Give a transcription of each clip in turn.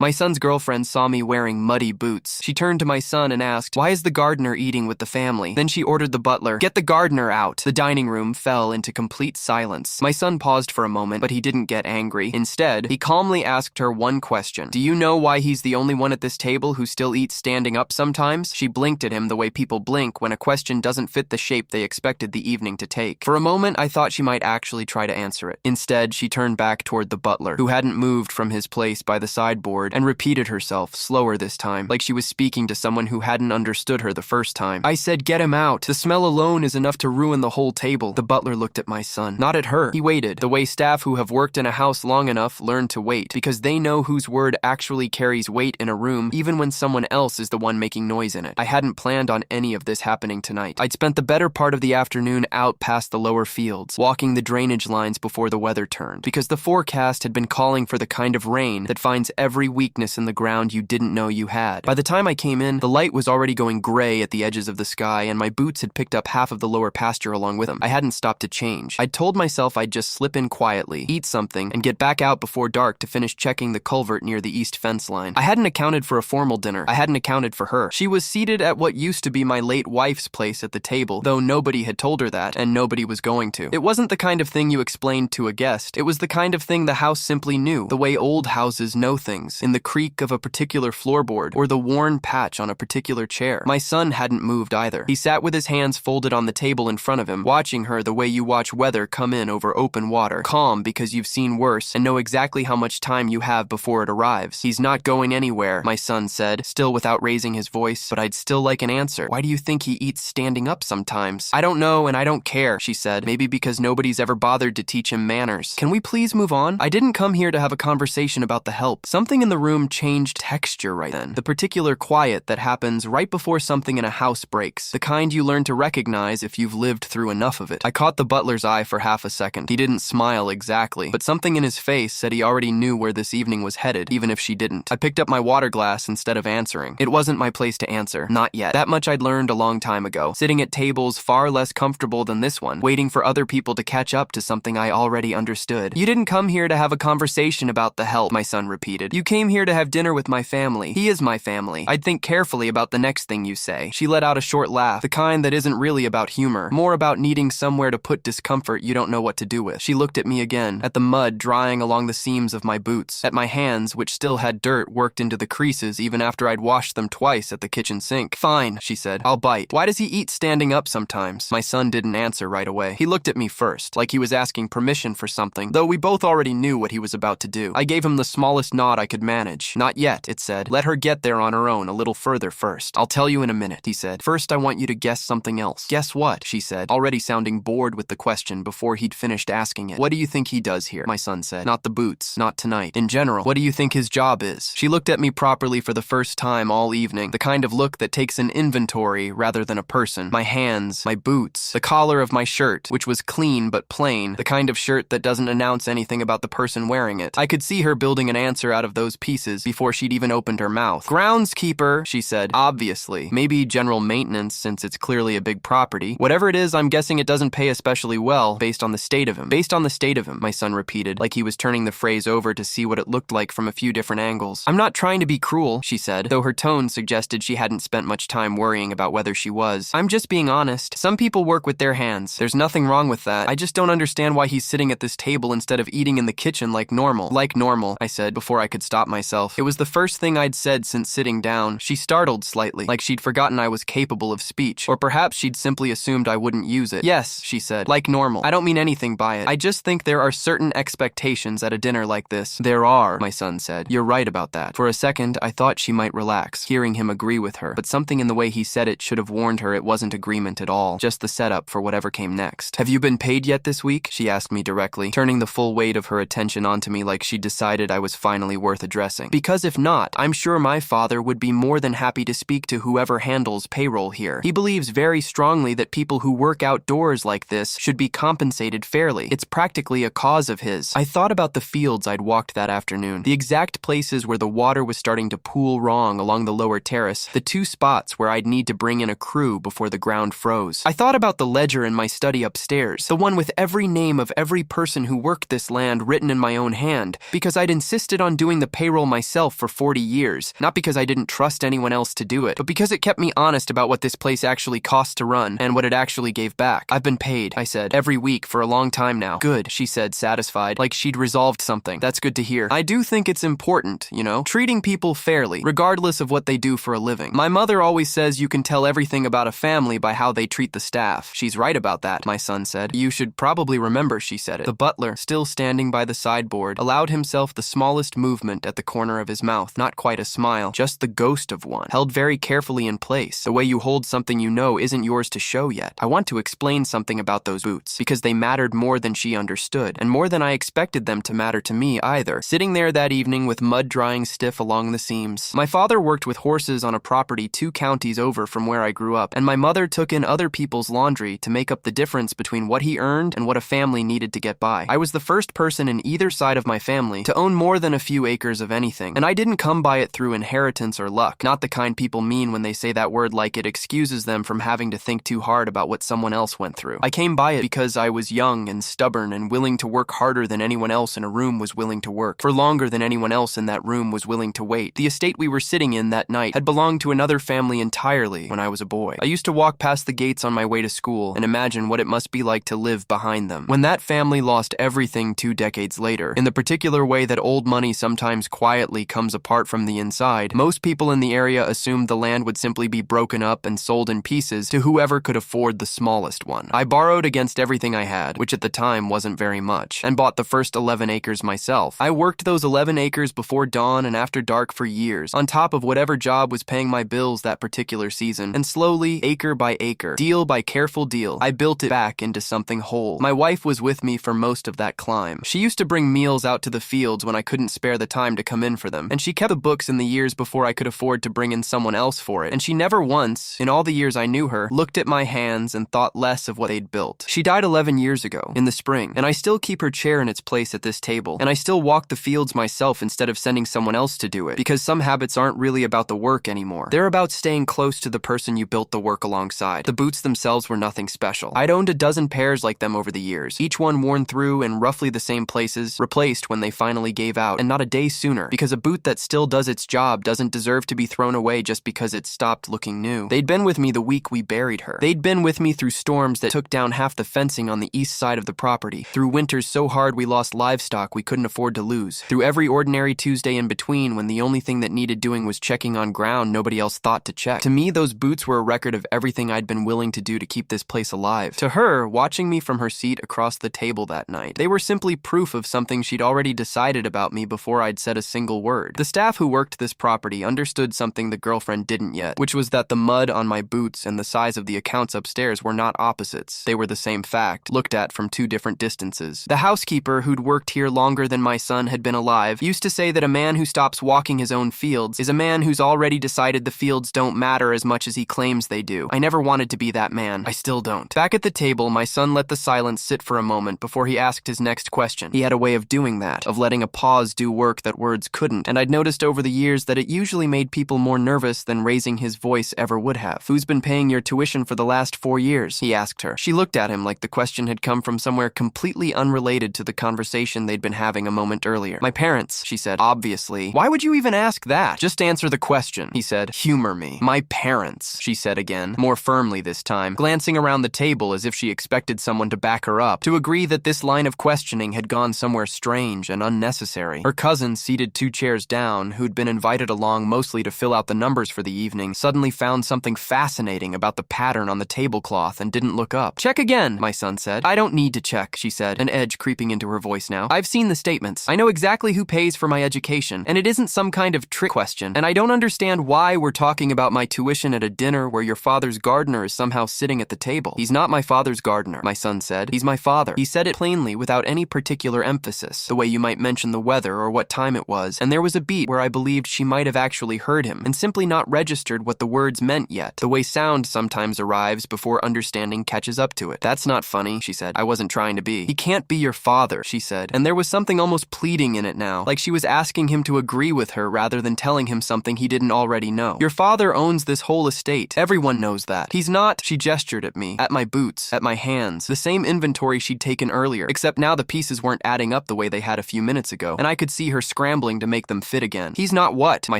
My son's girlfriend saw me wearing muddy boots. She turned to my son and asked, "Why is the gardener eating with the family?" Then she ordered the butler, "Get the gardener out." The dining room fell into complete silence. My son paused for a moment, but he didn't get angry. Instead, he calmly asked her one question. "Do you know why he's the only one at this table who still eats standing up sometimes?" She blinked at him the way people blink when a question doesn't fit the shape they expected the evening to take. For a moment, I thought she might actually try to answer it. Instead, she turned back toward the butler, who hadn't moved from his place by the sideboard, and repeated herself, slower this time, like she was speaking to someone who hadn't understood her the first time. "I said get him out. The smell alone is enough to ruin the whole table." The butler looked at my son, not at her. He waited, the way staff who have worked in a house long enough learn to wait, because they know whose word actually carries weight in a room, even when someone else is the one making noise in it. I hadn't planned on any of this happening tonight. I'd spent the better part of the afternoon out past the lower fields, walking the drainage lines before the weather turned, because the forecast had been calling for the kind of rain that finds every weakness in the ground you didn't know you had. By the time I came in, the light was already going gray at the edges of the sky, and my boots had picked up half of the lower pasture along with them. I hadn't stopped to change. I'd told myself I'd just slip in quietly, eat something, and get back out before dark to finish checking the culvert near the east fence line. I hadn't accounted for a formal dinner. I hadn't accounted for her. She was seated at what used to be my late wife's place at the table, though nobody had told her that, and nobody was going to. It wasn't the kind of thing you explained to a guest. It was the kind of thing the house simply knew, the way old houses know things, in the creak of a particular floorboard, or the worn patch on a particular chair. My son hadn't moved either. He sat with his hands folded on the table in front of him, watching her the way you watch weather come in over open water, calm because you've seen worse and know exactly how much time you have before it arrives. "He's not going anywhere," my son said, still without raising his voice, but I'd still like an answer. "Why do you think he eats standing up sometimes?" "I don't know, and I don't care," she said. "Maybe because nobody's ever bothered to teach him manners. Can we please move on? I didn't come here to have a conversation about the help." Something in the room changed texture right then. The particular quiet that happens right before something in a house breaks. The kind you learn to recognize if you've lived through enough of it. I caught the butler's eye for half a second. He didn't smile exactly, but something in his face said he already knew where this evening was headed, even if she didn't. I picked up my water glass instead of answering. It wasn't my place to answer. Not yet. That much I'd learned a long time ago. Sitting at tables far less comfortable than this one, waiting for other people to catch up to something I already understood. "You didn't come here to have a conversation about the help," my son repeated. "You came here to have dinner with my family. He is my family. I'd think carefully about the next thing you say." She let out a short laugh, the kind that isn't really about humor, more about needing somewhere to put discomfort you don't know what to do with. She looked at me again, at the mud drying along the seams of my boots, at my hands, which still had dirt worked into the creases even after I'd washed them twice at the kitchen sink. "Fine," she said. "I'll bite. Why does he eat standing up sometimes?" My son didn't answer right away. He looked at me first, like he was asking permission for something, though we both already knew what he was about to do. I gave him the smallest nod I could manage. "Not yet," it said. "Let her get there on her own a little further first. I'll tell you in a minute," he said. "First, I want you to guess something else." "Guess what?" she said, already sounding bored with the question before he'd finished asking it. "What do you think he does here?" my son said. "Not the boots. Not tonight. In general, what do you think his job is?" She looked at me properly for the first time all evening, the kind of look that takes an inventory rather than a person. My hands, my boots, the collar of my shirt, which was clean but plain, the kind of shirt that doesn't announce anything about the person wearing it. I could see her building an answer out of those pieces before she'd even opened her mouth. "Groundskeeper," she said. "Obviously. Maybe general maintenance, since it's clearly a big property. Whatever it is, I'm guessing it doesn't pay especially well based on the state of him." "Based on the state of him," my son repeated, like he was turning the phrase over to see what it looked like from a few different angles. "I'm not trying to be cruel," she said, though her tone suggested she hadn't spent much time worrying about whether she was. "I'm just being honest. Some people work with their hands. There's nothing wrong with that. I just don't understand why he's sitting at this table instead of eating in the kitchen like normal." "Like normal," I said before I could stop myself. It was the first thing I'd said since sitting down. She startled slightly, like she'd forgotten I was capable of speech, or perhaps she'd simply assumed I wouldn't use it. "Yes," she said, "like normal. I don't mean anything by it. I just think there are certain expectations at a dinner like this." "There are," my son said. "You're right about that." For a second, I thought she might relax, hearing him agree with her, but something in the way he said it should have warned her it wasn't agreement at all, just the setup for whatever came next. "Have you been paid yet this week?" she asked me directly, turning the full weight of her attention onto me like she'd decided I was finally worth addressing. "Because if not, I'm sure my father would be more than happy to speak to whoever handles payroll here. He believes very strongly that people who work outdoors like this should be compensated fairly. It's practically a cause of his." I thought about the fields I'd walked that afternoon, the exact places where the water was starting to pool wrong along the lower terrace, the two spots where I'd need to bring in a crew before the ground froze. I thought about the ledger in my study upstairs, the one with every name of every person who worked this land written in my own hand, because I'd insisted on doing the payroll payroll myself for 40 years, not because I didn't trust anyone else to do it, but because it kept me honest about what this place actually cost to run and what it actually gave back. I've been paid, I said, every week for a long time now. Good, she said, satisfied, like she'd resolved something. That's good to hear. I do think it's important, treating people fairly, regardless of what they do for a living. My mother always says you can tell everything about a family by how they treat the staff. She's right about that, my son said. You should probably remember she said it. The butler, still standing by the sideboard, allowed himself the smallest movement at the corner of his mouth. Not quite a smile, just the ghost of one, held very carefully in place. The way you hold something you know isn't yours to show yet. I want to explain something about those boots, because they mattered more than she understood, and more than I expected them to matter to me either. Sitting there that evening with mud drying stiff along the seams. My father worked with horses on a property 2 counties over from where I grew up, and my mother took in other people's laundry to make up the difference between what he earned and what a family needed to get by. I was the first person in either side of my family to own more than a few acres of anything, and I didn't come by it through inheritance or luck, not the kind people mean when they say that word like it excuses them from having to think too hard about what someone else went through. I came by it because I was young and stubborn and willing to work harder than anyone else in a room was willing to work, for longer than anyone else in that room was willing to wait. The estate we were sitting in that night had belonged to another family entirely when I was a boy. I used to walk past the gates on my way to school and imagine what it must be like to live behind them. When that family lost everything 2 decades later, in the particular way that old money sometimes quietly comes apart from the inside, most people in the area assumed the land would simply be broken up and sold in pieces to whoever could afford the smallest one. I borrowed against everything I had, which at the time wasn't very much, and bought the first 11 acres myself. I worked those 11 acres before dawn and after dark for years, on top of whatever job was paying my bills that particular season, and slowly, acre by acre, deal by careful deal, I built it back into something whole. My wife was with me for most of that climb. She used to bring meals out to the fields when I couldn't spare the time to come in for them, and she kept the books in the years before I could afford to bring in someone else for it, and she never once, in all the years I knew her, looked at my hands and thought less of what they'd built. She died 11 years ago, in the spring, and I still keep her chair in its place at this table, and I still walk the fields myself instead of sending someone else to do it, because some habits aren't really about the work anymore. They're about staying close to the person you built the work alongside. The boots themselves were nothing special. I'd owned a dozen pairs like them over the years, each one worn through in roughly the same places, replaced when they finally gave out, and not a day sooner, because a boot that still does its job doesn't deserve to be thrown away just because it stopped looking new. They'd been with me the week we buried her. They'd been with me through storms that took down half the fencing on the east side of the property, through winters so hard we lost livestock we couldn't afford to lose, through every ordinary Tuesday in between when the only thing that needed doing was checking on ground nobody else thought to check. To me, those boots were a record of everything I'd been willing to do to keep this place alive. To her, watching me from her seat across the table that night, they were simply proof of something she'd already decided about me before I'd said a single word. The staff who worked this property understood something the girlfriend didn't yet, which was that the mud on my boots and the size of the accounts upstairs were not opposites. They were the same fact, looked at from 2 different distances. The housekeeper, who'd worked here longer than my son had been alive, used to say that a man who stops walking his own fields is a man who's already decided the fields don't matter as much as he claims they do. I never wanted to be that man. I still don't. Back at the table, my son let the silence sit for a moment before he asked his next question. He had a way of doing that, of letting a pause do work that words couldn't, and I'd noticed over the years that it usually made people more nervous than raising his voice ever would have. Who's been paying your tuition for the last 4 years? He asked her. She looked at him like the question had come from somewhere completely unrelated to the conversation they'd been having a moment earlier. My parents, she said. Obviously. Why would you even ask that? Just answer the question, he said. Humor me. My parents, she said again, more firmly this time, glancing around the table as if she expected someone to back her up, to agree that this line of questioning had gone somewhere strange and unnecessary. Her cousin, seated 2 chairs down, who'd been invited along mostly to fill out the numbers for the evening, suddenly found something fascinating about the pattern on the tablecloth and didn't look up. Check again, my son said. I don't need to check, she said, an edge creeping into her voice now. I've seen the statements. I know exactly who pays for my education, and it isn't some kind of trick question, and I don't understand why we're talking about my tuition at a dinner where your father's gardener is somehow sitting at the table. He's not my father's gardener, my son said. He's my father. He said it plainly without any particular emphasis, the way you might mention the weather or what time it was, and there was a beat where I believed she might have actually heard him and simply not registered what the words meant yet, the way sound sometimes arrives before understanding catches up to it. That's not funny, she said. I wasn't trying to be. He can't be your father, she said, and there was something almost pleading in it now, like she was asking him to agree with her rather than telling him something he didn't already know. Your father owns this whole estate. Everyone knows that. He's not, she gestured at me, at my boots, at my hands, the same inventory she'd taken earlier, except now the pieces weren't adding up the way they had a few minutes ago, and I could see her scramble scrambling to make them fit again. He's not what? My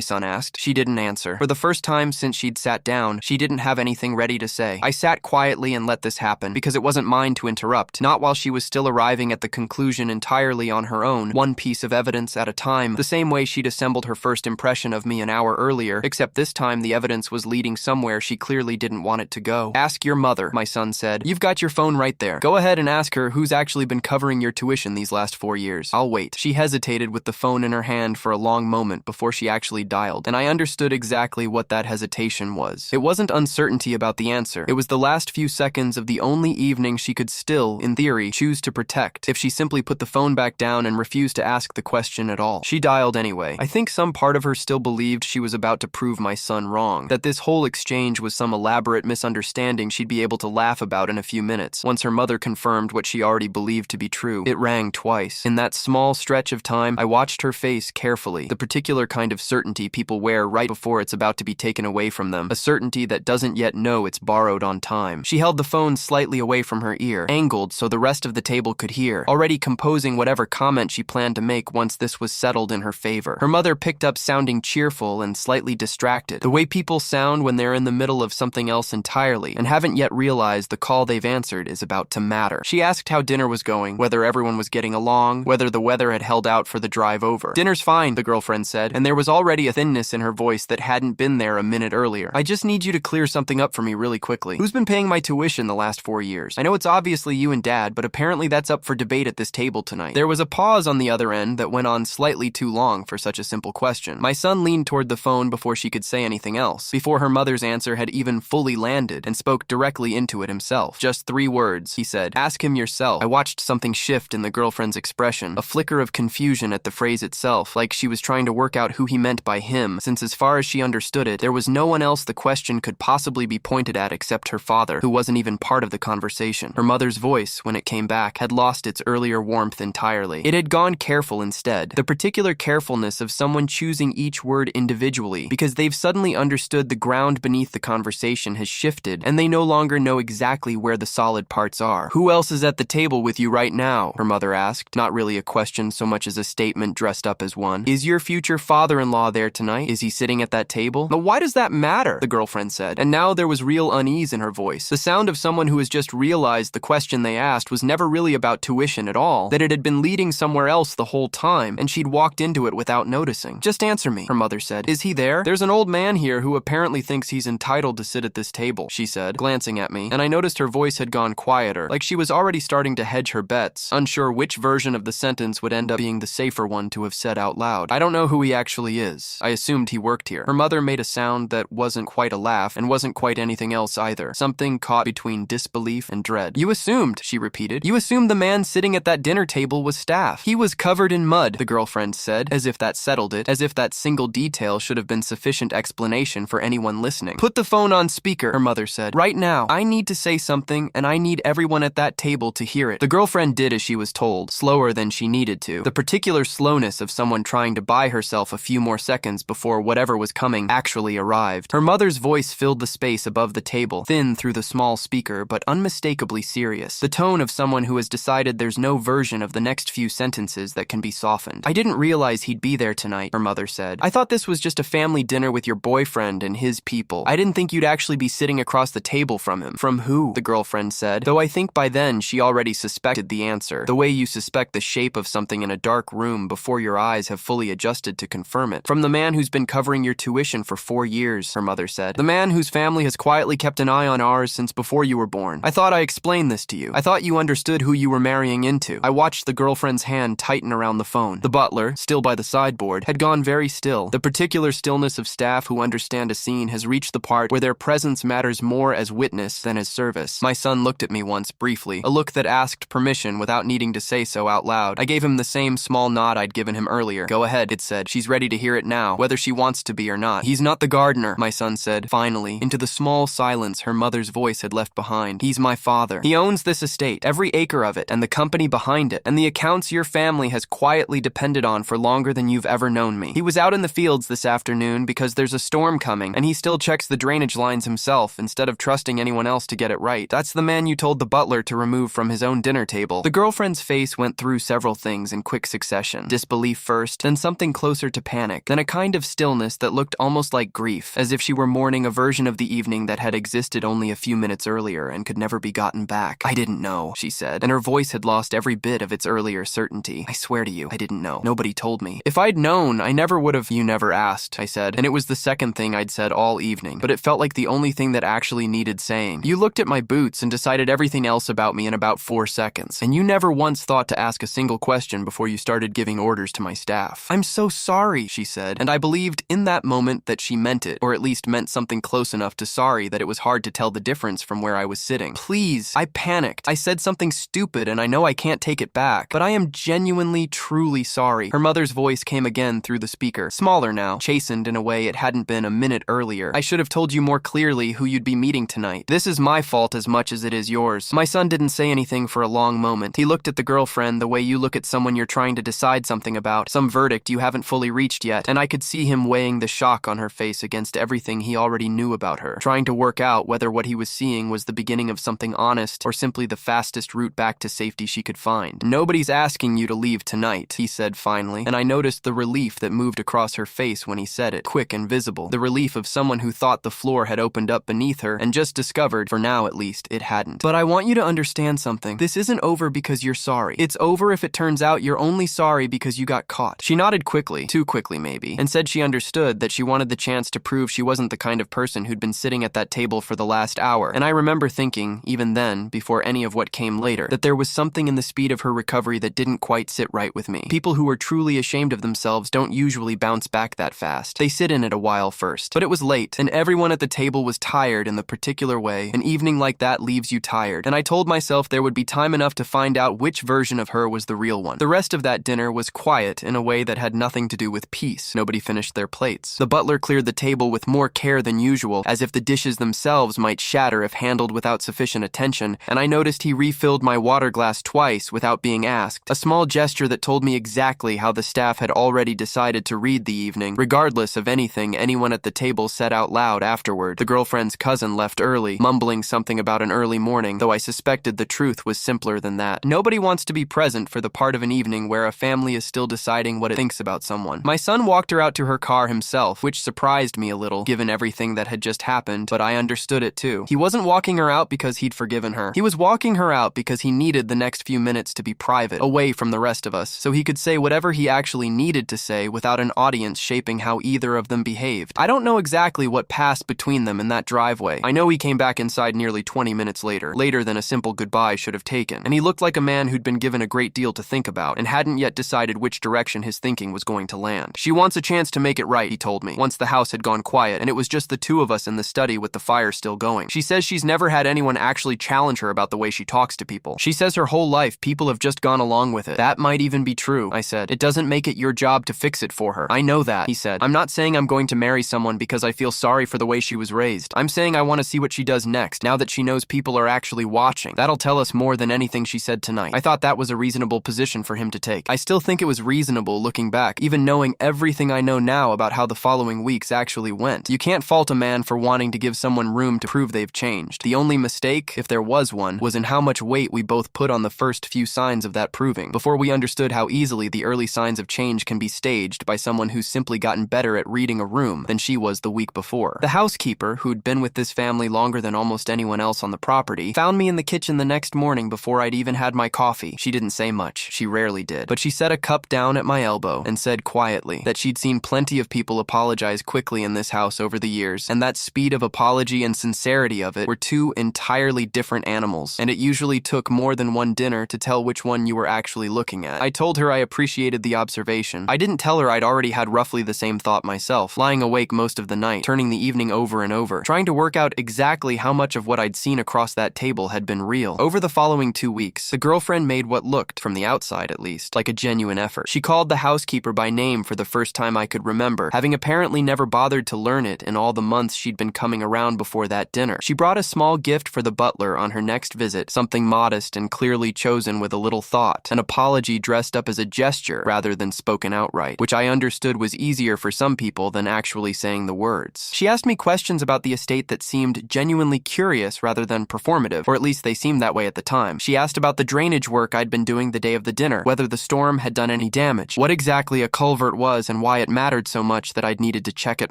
son asked. She didn't answer. For the first time since she'd sat down, she didn't have anything ready to say. I sat quietly and let this happen, because it wasn't mine to interrupt, not while she was still arriving at the conclusion entirely on her own, one piece of evidence at a time, the same way she'd assembled her first impression of me an hour earlier, except this time the evidence was leading somewhere she clearly didn't want it to go. Ask your mother, my son said. You've got your phone right there. Go ahead and ask her who's actually been covering your tuition these last 4 years. I'll wait. She hesitated with the phone in her hand for a long moment before she actually dialed, and I understood exactly what that hesitation was. It wasn't uncertainty about the answer. It was the last few seconds of the only evening she could still, in theory, choose to protect if she simply put the phone back down and refused to ask the question at all. She dialed anyway. I think some part of her still believed she was about to prove my son wrong, that this whole exchange was some elaborate misunderstanding she'd be able to laugh about in a few minutes, once her mother confirmed what she already believed to be true. It rang twice. In that small stretch of time, I watched her face carefully, the particular kind of certainty people wear right before it's about to be taken away from them, a certainty that doesn't yet know it's borrowed on time. She held the phone slightly away from her ear, angled so the rest of the table could hear, already composing whatever comment she planned to make once this was settled in her favor. Her mother picked up sounding cheerful and slightly distracted, the way people sound when they're in the middle of something else entirely and haven't yet realized the call they've answered is about to matter. She asked how dinner was going, whether everyone was getting along, whether the weather had held out for the drive over. Dinner's fine, the girlfriend said, and there was already a thinness in her voice that hadn't been there a minute earlier. I just need you to clear something up for me really quickly. Who's been paying my tuition the last 4 years? I know it's obviously you and Dad, but apparently that's up for debate at this table tonight. There was a pause on the other end that went on slightly too long for such a simple question. My son leaned toward the phone before she could say anything else, before her mother's answer had even fully landed, and spoke directly into it himself. Just 3 words, he said. Ask him yourself. I watched something shift in the girlfriend's expression, a flicker of confusion at the phrase itself, like she was trying to work out who he meant by him, since as far as she understood it, there was no one else the question could possibly be pointed at except her father, who wasn't even part of the conversation. Her mother's voice, when it came back, had lost its earlier warmth entirely. It had gone careful instead, the particular carefulness of someone choosing each word individually, because they've suddenly understood the ground beneath the conversation has shifted, and they no longer know exactly where the solid parts are. Who else is at the table with you right now? Her mother asked, not really a question so much as a statement dressed up as one. Is your future father-in-law there tonight? Is he sitting at that table? But why does that matter? The girlfriend said, and now there was real unease in her voice, the sound of someone who has just realized the question they asked was never really about tuition at all, that it had been leading somewhere else the whole time, and she'd walked into it without noticing. Just answer me, her mother said. Is he there? There's an old man here who apparently thinks he's entitled to sit at this table, she said, glancing at me, and I noticed her voice had gone quieter, like she was already starting to hedge her bets, unsure which version of the sentence would end up being the safer one to have said out loud. I don't know who he actually is. I assumed he worked here. Her mother made a sound that wasn't quite a laugh and wasn't quite anything else either, something caught between disbelief and dread. You assumed, she repeated. You assumed the man sitting at that dinner table was staff. He was covered in mud, the girlfriend said, as if that settled it, as if that single detail should have been sufficient explanation for anyone listening. Put the phone on speaker, her mother said. Right now. I need to say something, and I need everyone at that table to hear it. The girlfriend did as she was told, slower than she needed to, the particular slowness of someone trying to buy herself a few more seconds before whatever was coming actually arrived. Her mother's voice filled the space above the table, thin through the small speaker, but unmistakably serious, the tone of someone who has decided there's no version of the next few sentences that can be softened. I didn't realize he'd be there tonight, her mother said. I thought this was just a family dinner with your boyfriend and his people. I didn't think you'd actually be sitting across the table from him. From who? The girlfriend said, though I think by then she already suspected the answer, the way you suspect the shape of something in a dark room before your eyes have fully adjusted to confirm it. From the man who's been covering your tuition for 4 years, her mother said. The man whose family has quietly kept an eye on ours since before you were born. I thought I explained this to you. I thought you understood who you were marrying into. I watched the girlfriend's hand tighten around the phone. The butler, still by the sideboard, had gone very still. The particular stillness of staff who understand a scene has reached the part where their presence matters more as witness than as service. My son looked at me once, briefly, a look that asked permission without needing to say so out loud. I gave him the same small nod I'd given him earlier. Go ahead, it said. She's ready to hear it now, whether she wants to be or not. He's not the gardener, my son said, finally, into the small silence her mother's voice had left behind. He's my father. He owns this estate, every acre of it, and the company behind it, and the accounts your family has quietly depended on for longer than you've ever known me. He was out in the fields this afternoon because there's a storm coming, and he still checks the drainage lines himself instead of trusting anyone else to get it right. That's the man you told the butler to remove from his own dinner table. The girlfriend's face went through several things in quick succession. Disbelief first, then something closer to panic, then a kind of stillness that looked almost like grief, as if she were mourning a version of the evening that had existed only a few minutes earlier and could never be gotten back. "I didn't know," she said, and her voice had lost every bit of its earlier certainty. "I swear to you, I didn't know. Nobody told me. If I'd known, I never would have." "You never asked," I said, and it was the second thing I'd said all evening, but it felt like the only thing that actually needed saying. "You looked at my boots and decided everything else about me in about 4 seconds, and you never once thought to ask a single question before you started giving orders to my staff." "I'm so sorry," she said, and I believed in that moment that she meant it, or at least meant something close enough to sorry that it was hard to tell the difference from where I was sitting. "Please." I panicked. I said something stupid, and I know I can't take it back, but I am genuinely, truly sorry. Her mother's voice came again through the speaker, smaller now, chastened in a way it hadn't been a minute earlier. "I should have told you more clearly who you'd be meeting tonight. This is my fault as much as it is yours." My son didn't say anything for a long moment. He looked at the girlfriend the way you look at someone you're trying to decide something about, some verdict you haven't fully reached yet, and I could see him weighing the shock on her face against everything he already knew about her, trying to work out whether what he was seeing was the beginning of something honest or simply the fastest route back to safety she could find. "Nobody's asking you to leave tonight," he said finally, and I noticed the relief that moved across her face when he said it, quick and visible, the relief of someone who thought the floor had opened up beneath her and just discovered, for now at least, it hadn't. "But I want you to understand something. This isn't over because you're sorry. It's over if it turns out you're only sorry because you got caught." She nodded quickly, too quickly maybe, and said she understood that she wanted the chance to prove she wasn't the kind of person who'd been sitting at that table for the last hour, and I remember thinking, even then, before any of what came later, that there was something in the speed of her recovery that didn't quite sit right with me. People who are truly ashamed of themselves don't usually bounce back that fast. They sit in it a while first. But it was late, and everyone at the table was tired in the particular way. An evening like that leaves you tired, and I told myself there would be time enough to find out which version of her was the real one. The rest of that dinner was quiet in a way that had nothing to do with peace. Nobody finished their plates. The butler cleared the table with more care than usual, as if the dishes themselves might shatter if handled without sufficient attention, and I noticed he refilled my water glass twice without being asked, a small gesture that told me exactly how the staff had already decided to read the evening, regardless of anything anyone at the table said out loud afterward. The girlfriend's cousin left early, mumbling something about an early morning, though I suspected the truth was simpler than that. Nobody wants to be present for the part of an evening where a family is still deciding what it thinks about someone. My son walked her out to her car himself, which surprised me a little, given everything that had just happened, but I understood it too. He wasn't walking her out because he'd forgiven her. He was walking her out because he needed the next few minutes to be private, away from the rest of us, so he could say whatever he actually needed to say without an audience shaping how either of them behaved. I don't know exactly what passed between them in that driveway. I know he came back inside nearly 20 minutes later than a simple goodbye should have taken, and he looked like a man who'd been given a great deal to think about and hadn't yet decided which direction his thinking was going to land. "She wants a chance to make it right," he told me, once the house had gone quiet and it was just the two of us in the study with the fire still going. "She says she's never had anyone actually challenge her about the way she talks to people. She says her whole life people have just gone along with it." "That might even be true," I said. "It doesn't make it your job to fix it for her." "I know that," he said. "I'm not saying I'm going to marry someone because I feel sorry for the way she was raised. I'm saying I want to see what she does next, now that she knows people are actually watching. That'll tell us more than anything she said tonight." I thought that was a reasonable position for him to take. I still think it was reasonable looking back, even knowing everything I know now about how the following weeks actually went. You can't fault a man for wanting to give someone room to prove they've changed. The only mistake, if there was one, was in how much weight we both put on the first few signs of that proving, before we understood how easily the early signs of change can be staged by someone who's simply gotten better at reading a room than she was the week before. The housekeeper, who'd been with this family longer than almost anyone else on the property, found me in the kitchen the next morning before I'd even had my coffee. She didn't say much. She rarely did. But she set a cup down at my elbow and said quietly that she'd seen plenty of people apologize quickly in this house over the years, and that speed of apology and sincerity of it were two entirely different animals, and it usually took more than one dinner to tell which one you were actually looking at. I told her I appreciated the observation. I didn't tell her I'd already had roughly the same thought myself, lying awake most of the night, turning the evening over and over, trying to work out exactly how much of what I'd seen across that table had been real. Over the following 2 weeks, the girlfriend made what looked, from the outside at least, like a genuine effort. She called the housekeeper by name for the first time I could remember, having apparently never bothered to learn it in all the months she'd been coming around before that dinner. She brought a small gift for the butler on her next visit, something modest and clearly chosen with a little thought, an apology dressed up as a gesture rather than spoken outright, which I understood was easier for some people than actually saying the words. She asked me questions about the estate that seemed genuinely curious rather than performative, or at least they seemed that way at the time. She asked about the drainage work I'd been doing the day of the dinner, whether the storm had done any damage, damage, what exactly a culvert was and why it mattered so much that I'd needed to check it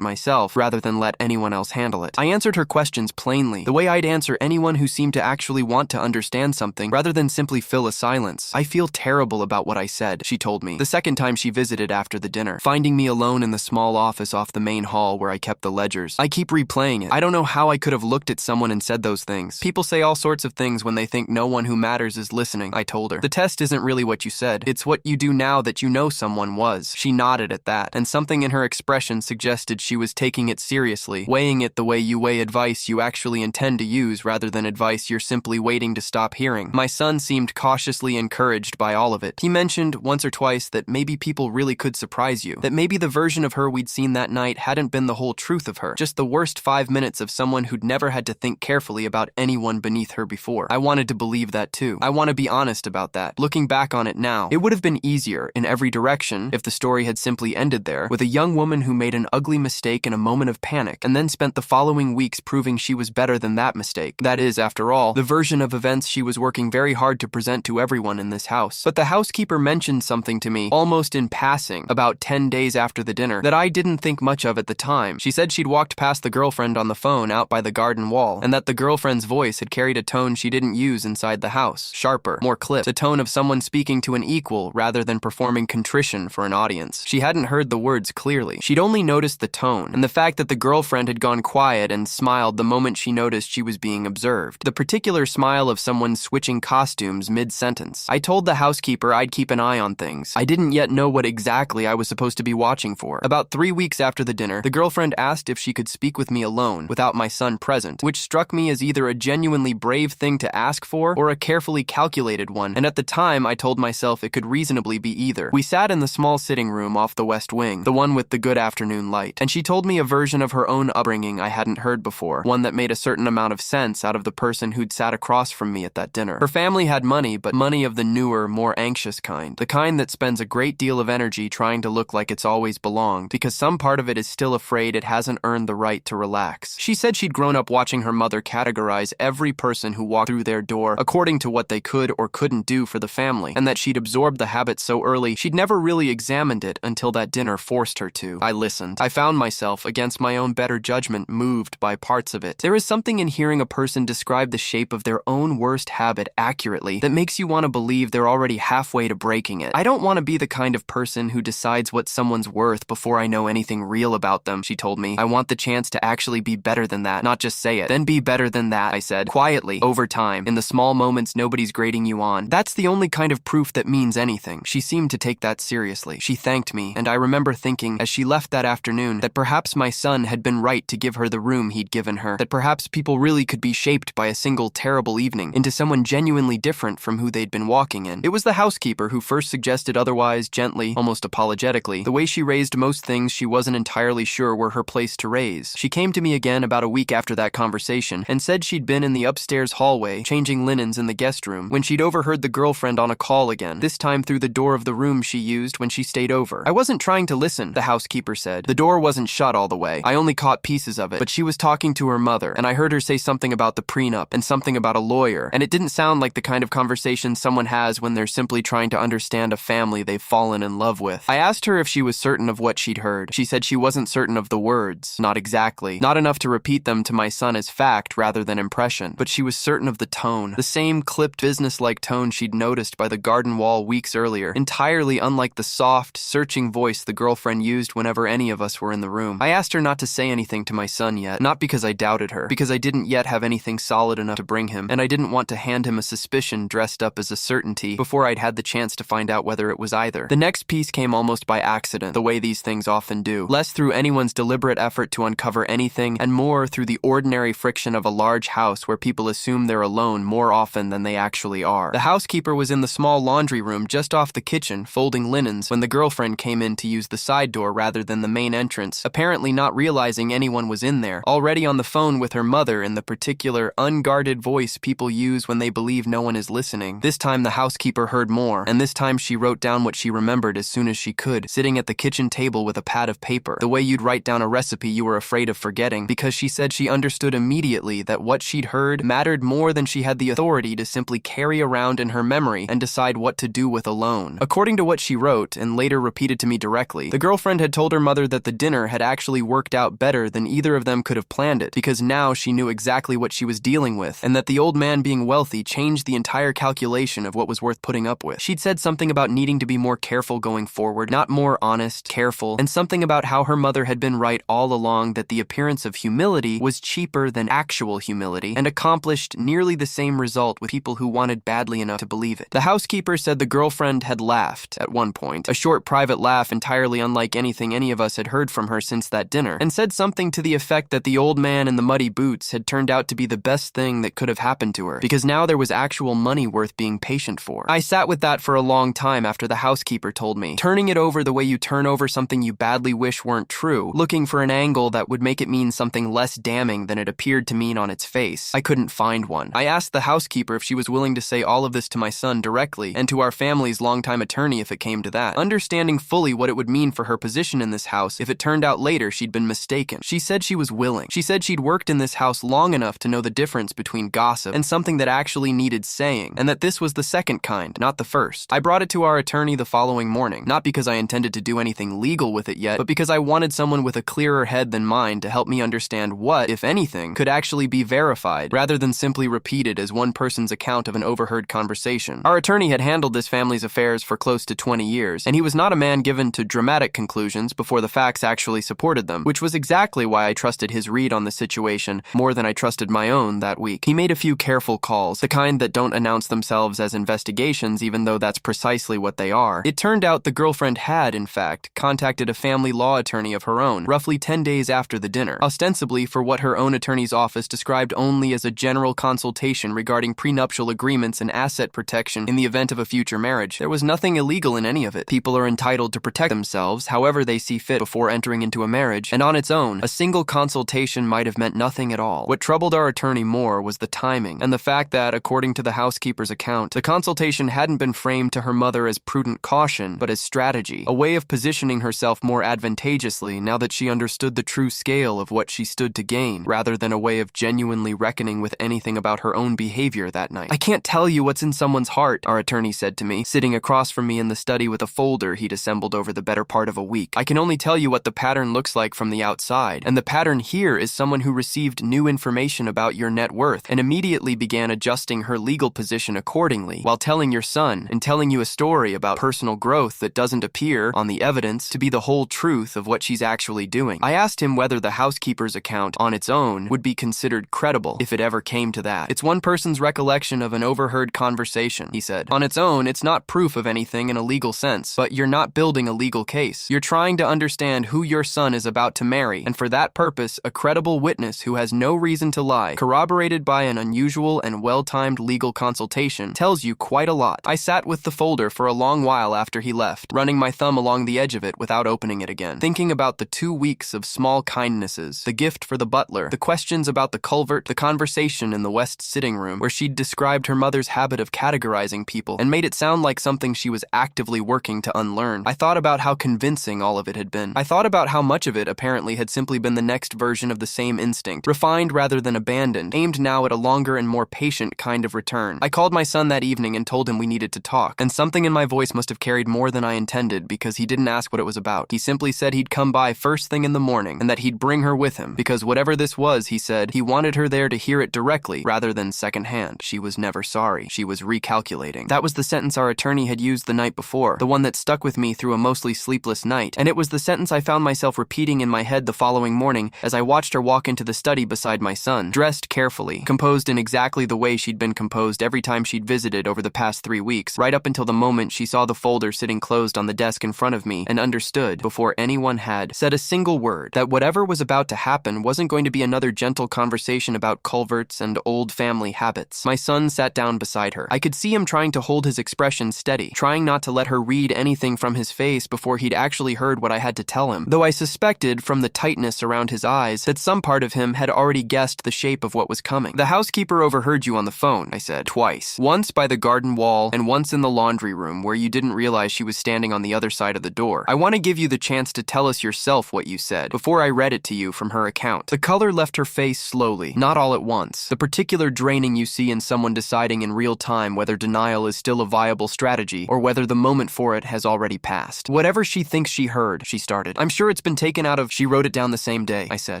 myself rather than let anyone else handle it. I answered her questions plainly, the way I'd answer anyone who seemed to actually want to understand something rather than simply fill a silence. I feel terrible about what I said, she told me, the second time she visited after the dinner, finding me alone in the small office off the main hall where I kept the ledgers. I keep replaying it. I don't know how I could have looked at someone and said those things. People say all sorts of things when they think no one who matters is listening, I told her. The test isn't really what you said. It's what you do now that you know someone was. She nodded at that, and something in her expression suggested she was taking it seriously, weighing it the way you weigh advice you actually intend to use rather than advice you're simply waiting to stop hearing. My son seemed cautiously encouraged by all of it. He mentioned once or twice that maybe people really could surprise you, that maybe the version of her we'd seen that night hadn't been the whole truth of her, just the worst 5 minutes of someone who'd never had to think carefully about anyone beneath her before. I wanted to believe that too. I want to be honest about that. Looking back on it now, it would have been easier in every direction if the story had simply ended there, with a young woman who made an ugly mistake in a moment of panic and then spent the following weeks proving she was better than that mistake. That is, after all, the version of events she was working very hard to present to everyone in this house. But the housekeeper mentioned something to me, almost in passing, about 10 days after the dinner, that I didn't think much of at the time. She said she'd walked past the girlfriend on the phone out by the garden wall, and that the girlfriend's voice had carried a tone she didn't use inside the house. Sharper, more clipped, a tone of someone speaking to an equal rather than performing contrition for an audience. She hadn't heard the words clearly. She'd only noticed the tone, and the fact that the girlfriend had gone quiet and smiled the moment she noticed she was being observed. The particular smile of someone switching costumes mid-sentence. I told the housekeeper I'd keep an eye on things. I didn't yet know what exactly I was supposed to be watching for. About 3 weeks after the dinner, the girlfriend asked if she could speak with me alone, without my son present, which struck me as either a genuinely brave thing to ask for or a carefully calculated one, and at the time I told myself it could reasonably be either. We sat in the small sitting room off the west wing, the one with the good afternoon light, and she told me a version of her own upbringing I hadn't heard before, one that made a certain amount of sense out of the person who'd sat across from me at that dinner. Her family had money, but money of the newer, more anxious kind, the kind that spends a great deal of energy trying to look like it's always belonged, because some part of it is still afraid it hasn't earned the right to relax. She said she'd grown up watching her mother categorize every person who walked through their door according to what they could or couldn't do for the family, and that she'd absorbed the habit so early she'd never really examined it until that dinner forced her to. I listened. I found myself, against my own better judgment, moved by parts of it. There is something in hearing a person describe the shape of their own worst habit accurately that makes you want to believe they're already halfway to breaking it. I don't want to be the kind of person who decides what someone's worth before I know anything real about them, she told me. I want the chance to actually be better than that, not just say it. Then be better than that, I said, quietly, over time, in the small moments nobody's grading you on. That's the only kind of proof that means anything. She seemed to take that seriously. She thanked me, and I remember thinking, as she left that afternoon, that perhaps my son had been right to give her the room he'd given her, that perhaps people really could be shaped by a single terrible evening into someone genuinely different from who they'd been walking in. It was the housekeeper who first suggested otherwise, gently, almost apologetically, the way she raised most things she wasn't entirely sure were her place to raise. She came to me again about a week after that conversation and said she'd been in the upstairs hallway, changing linens in the guest room, when she'd overheard the girlfriend on a call again, this time through the door of the room she used when she stayed over. I wasn't trying to listen, the housekeeper said. The door wasn't shut all the way. I only caught pieces of it, but she was talking to her mother, and I heard her say something about the prenup and something about a lawyer, and it didn't sound like the kind of conversation someone has when they're simply trying to understand a family they've fallen in love with. I asked her if she was certain of what she'd heard. She said she wasn't certain of the words. Not exactly. Not enough to repeat them to my son as fact rather than impression, but she was certain of the tone. The same clipped, business-like tone she'd noticed by the garden wall weeks earlier, entirely unlike the soft, searching voice the girlfriend used whenever any of us were in the room. I asked her not to say anything to my son yet, not because I doubted her, because I didn't yet have anything solid enough to bring him, and I didn't want to hand him a suspicion dressed up as a certainty before I'd had the chance to find out whether it was either. The next piece came almost by accident, the way these things often do, less through anyone's deliberate effort to uncover anything, and more through the ordinary friction of a large house where people assume they're alone more often than they actually are. The housekeeper was in the small laundry room just off the kitchen, folding linens, when the girlfriend came in to use the side door rather than the main entrance, apparently not realizing anyone was in there, already on the phone with her mother in the particular, unguarded voice people use when they believe no one is listening. This time the housekeeper heard more, and this time she wrote down what she remembered as soon as she could, sitting at the kitchen table with a pad of paper, the way you'd write down a recipe you were afraid of forgetting, because she said she understood immediately that what she'd heard mattered more than she had the authority to simply carry around in her memory and decide what to do with alone. According to what what she wrote and later repeated to me directly. The girlfriend had told her mother that the dinner had actually worked out better than either of them could have planned it, because now she knew exactly what she was dealing with, and that the old man being wealthy changed the entire calculation of what was worth putting up with. She'd said something about needing to be more careful going forward, not more honest, careful, and something about how her mother had been right all along, that the appearance of humility was cheaper than actual humility and accomplished nearly the same result with people who wanted badly enough to believe it. The housekeeper said the girlfriend had laughed at one point, a short private laugh entirely unlike anything any of us had heard from her since that dinner, and said something to the effect that the old man in the muddy boots had turned out to be the best thing that could have happened to her, because now there was actual money worth being patient for. I sat with that for a long time after the housekeeper told me, turning it over the way you turn over something you badly wish weren't true, looking for an angle that would make it mean something less damning than it appeared to mean on its face. I couldn't find one. I asked the housekeeper if she was willing to say all of this to my son directly, and to our family's longtime attorney if it came to that, understanding fully what it would mean for her position in this house if it turned out later she'd been mistaken. She said she was willing. She said she'd worked in this house long enough to know the difference between gossip and something that actually needed saying, and that this was the second kind, not the first. I brought it to our attorney the following morning, not because I intended to do anything legal with it yet, but because I wanted someone with a clearer head than mine to help me understand what, if anything, could actually be verified, rather than simply repeated as one person's account of an overheard conversation. Our attorney had handled this family's affairs for close to 20 years, and he was not a man given to dramatic conclusions before the facts actually supported them, which was exactly why I trusted his read on the situation more than I trusted my own that week. He made a few careful calls, the kind that don't announce themselves as investigations even though that's precisely what they are. It turned out the girlfriend had, in fact, contacted a family law attorney of her own, roughly 10 days after the dinner, ostensibly for what her own attorney's office described only as a general consultation regarding prenuptial agreements and asset protection in the event of a future marriage. There was nothing illegal in any of it. People are entitled to protect themselves however they see fit before entering into a marriage, and on its own, a single consultation might have meant nothing at all. What troubled our attorney more was the timing, and the fact that, according to the housekeeper's account, the consultation hadn't been framed to her mother as prudent caution, but as strategy, a way of positioning herself more advantageously now that she understood the true scale of what she stood to gain, rather than a way of genuinely reckoning with anything about her own behavior that night. "I can't tell you what's in someone's heart," our attorney said to me, sitting across from me in the study with a folder he'd assembled over the better part of a week. "I can only tell you what the pattern looks like from the outside, and the pattern here is someone who received new information about your net worth and immediately began adjusting her legal position accordingly, while telling your son and telling you a story about personal growth that doesn't appear, on the evidence, to be the whole truth of what she's actually doing." I asked him whether the housekeeper's account, on its own, would be considered credible, if it ever came to that. "It's one person's recollection of an overheard conversation," he said. "On its own, it's not proof of anything in a legal sense, but you're not building a legal case. You're trying to understand who your son is about to marry, and for that purpose, a credible witness who has no reason to lie, corroborated by an unusual and well-timed legal consultation, tells you quite a lot." I sat with the folder for a long while after he left, running my thumb along the edge of it without opening it again, thinking about the 2 weeks of small kindnesses, the gift for the butler, the questions about the culvert, the conversation in the west sitting room, where she'd described her mother's habit of categorizing people and made it sound like something she was actively working to unlearn. I thought about how convincing all of it had been. I thought about how much of it apparently had simply been the next version of the same instinct, refined rather than abandoned, aimed now at a longer and more patient kind of return. I called my son that evening and told him we needed to talk, and something in my voice must have carried more than I intended, because he didn't ask what it was about. He simply said he'd come by first thing in the morning, and that he'd bring her with him, because whatever this was, he said, he wanted her there to hear it directly, rather than secondhand. She was never sorry. She was recalculating. That was the sentence our attorney had used the night before, the one that stuck with me through a mostly sleepless night, and it was the sentence I found myself repeating in my head the following morning as I watched her walk into the study beside my son, dressed carefully, composed in exactly the way she'd been composed every time she'd visited over the past 3 weeks, right up until the moment she saw the folder sitting closed on the desk in front of me and understood, before anyone had said a single word, that whatever was about to happen wasn't going to be another gentle conversation about culverts and old family habits. My son sat down beside her. I could see him trying to hold his expression steady, trying not to let her read anything from his face before he'd actually heard what I had to tell him, though I suspected, from the tightness around his eyes, that some part of him had already guessed the shape of what was coming. "The housekeeper overheard you on the phone," I said, "twice. Once by the garden wall, and once in the laundry room, where you didn't realize she was standing on the other side of the door. I want to give you the chance to tell us yourself what you said, before I read it to you from her account." The color left her face slowly, not all at once, the particular draining you see in someone deciding in real time whether denial is still a viable strategy, or whether the moment for it has already passed. Whatever she thinks she heard, she started. I'm sure it's been taken out of. She wrote it down the same day, I said.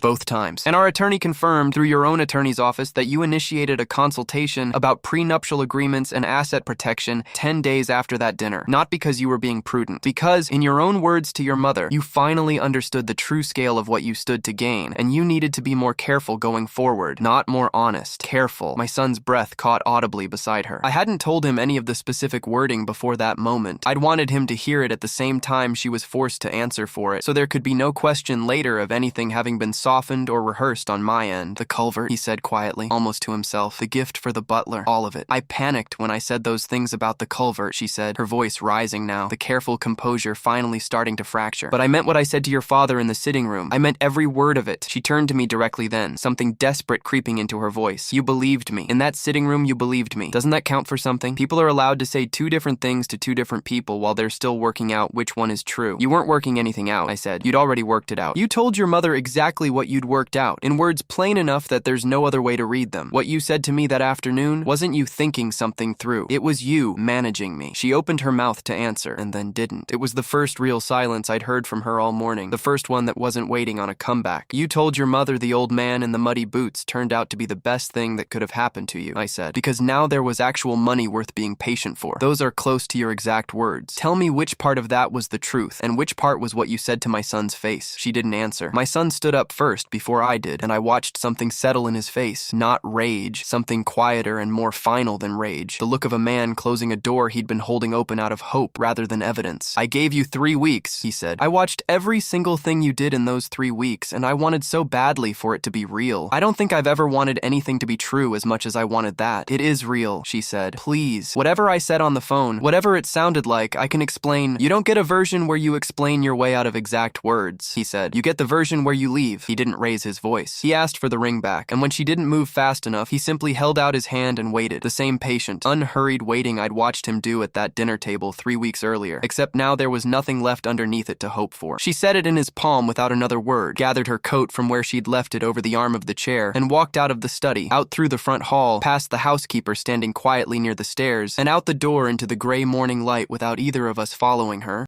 Both times. And our attorney confirmed through your own attorney's office that you initiated a consultation about prenuptial agreements and asset protection 10 days after that dinner. Not because you were being prudent. Because, in your own words to your mother, you finally understood the true scale of what you stood to gain, and you needed to be more careful going forward, not more honest. Careful. My son's breath caught audibly beside her. I hadn't told him any of the specific wording before that moment. I'd wanted him to hear it at the same time she was forced to answer for it, so there could be no question later of anything having been softened or rehearsed on my end. The culvert, he said quietly, almost to himself. The gift for the butler. All of it. I panicked when I said those things about the culvert, she said, her voice rising now, the careful composure finally starting to fracture. But I meant what I said to your father in the sitting room. I meant every word of it. She turned to me directly then, something desperate creeping into her voice. You believed me. In that sitting room, you believed me. Doesn't that count for something? People are allowed to say two different things to two different people while they're still working out which one is true. You weren't working anything out, I said. You'd already worked it out. You told your mother exactly what you'd worked out, in words plain enough that there's no other way to read them. What you said to me that afternoon wasn't you thinking something through. It was you managing me. She opened her mouth to answer, and then didn't. It was the first real silence I'd heard from her all morning, the first one that wasn't waiting on a comeback. You told your mother the old man in the muddy boots turned out to be the best thing that could have happened to you, I said, because now there was actual money worth being patient for. Those are close to your exact words. Tell me which part of that was the truth, and which part was what you said to my son's face. She didn't answer. My son stood up first before I did, and I watched something settle in his face. Not rage, something quieter and more final than rage. The look of a man closing a door he'd been holding open out of hope rather than evidence. I gave you 3 weeks, he said. I watched every single thing you did in those 3 weeks, and I wanted so badly for it to be real. I don't think I've ever wanted anything to be true as much as I wanted that. It is real, she said. Please. Whatever I said on the phone, whatever it sounded like, I can explain. You don't get a version where you explain your way out of exact words, he said. You get the version where you leave. He didn't raise his voice. He asked for the ring back, and when she didn't move fast enough, he simply held out his hand and waited. The same patient, unhurried waiting I'd watched him do at that dinner table 3 weeks earlier, except now there was nothing left underneath it to hope for. She set it in his palm without another word, gathered her coat from where she'd left it over the arm of the chair, and walked out of the study, out through the front hall, past the housekeeper standing quietly near the stairs, and out the door into the gray morning light without either of us following her.